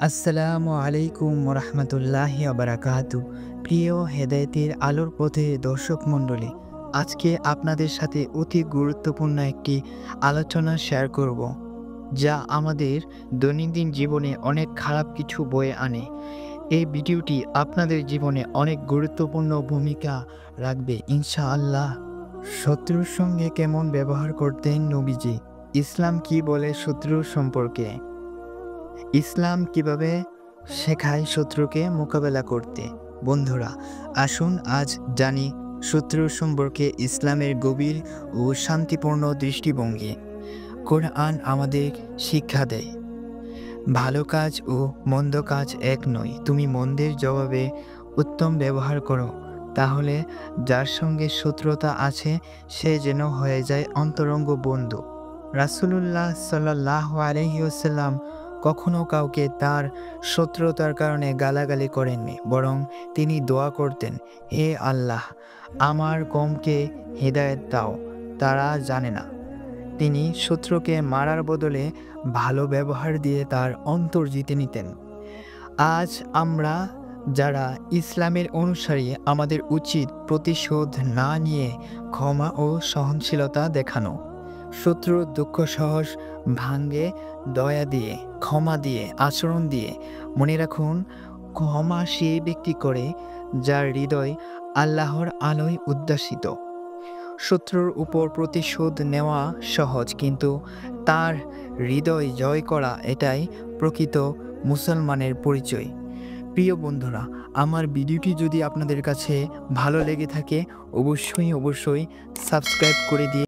আসসালামু আলাইকুম রহমতুল্লাহি বারাকাতু। প্রিয় হেদায়েতের আলোর পথে দর্শক মণ্ডলী, আজকে আপনাদের সাথে অতি গুরুত্বপূর্ণ একটি আলোচনা শেয়ার করব, যা আমাদের দৈনন্দিন জীবনে অনেক খারাপ কিছু বয়ে আনে। এই ভিডিওটি আপনাদের জীবনে অনেক গুরুত্বপূর্ণ ভূমিকা রাখবে ইনশাআল্লাহ। শত্রুর সঙ্গে কেমন ব্যবহার করতেন নবীজি? ইসলাম কি বলে শত্রুর সম্পর্কে? ইসলাম কিভাবে শেখায় শত্রুকে মোকাবেলা করতে? বন্ধুরা, আসুন আজ জানি শত্রুর সম্পর্কে ইসলামের গভীর ও শান্তিপূর্ণ দৃষ্টিভঙ্গি। কোরআন আমাদের শিক্ষা দেয়, ভালো কাজ ও মন্দ কাজ এক নয়। তুমি মন্দের জবাবে উত্তম ব্যবহার করো, তাহলে যার সঙ্গে শত্রুতা আছে সে যেন হয়ে যায় অন্তরঙ্গ বন্ধু। রাসূলুল্লাহ সাল্লাল্লাহু আলাইহি ওয়াসাল্লাম কখনো কাউকে তার শত্রুতার কারণে গালাগালি করেননি, বরং তিনি দোয়া করতেন, হে আল্লাহ, আমার কওমকে হিদায়াত দাও, তারা জানে না। তিনি শত্রুকে মারার বদলে ভালো ব্যবহার দিয়ে তার অন্তর জিতে নিতেন। আজ আমরা যারা ইসলামের অনুসারী, আমাদের উচিত প্রতিশোধ না নিয়ে ক্ষমা ও সহনশীলতা দেখানো। শত্রুর দুঃখ সহজ ভাঙ্গে দয়া দিয়ে, ক্ষমা দিয়ে, আচরণ দিয়ে। মনে রাখুন, ক্ষমা সেই ব্যক্তি করে যার হৃদয় আল্লাহর আলোয় উদ্যাসিত। শত্রুর উপর প্রতিশোধ নেওয়া সহজ, কিন্তু তার হৃদয় জয় করা, এটাই প্রকৃত মুসলমানের পরিচয়। প্রিয় বন্ধুরা, আমার ভিডিওটি যদি আপনাদের কাছে ভালো লেগে থাকে, অবশ্যই সাবস্ক্রাইব করে দিয়ে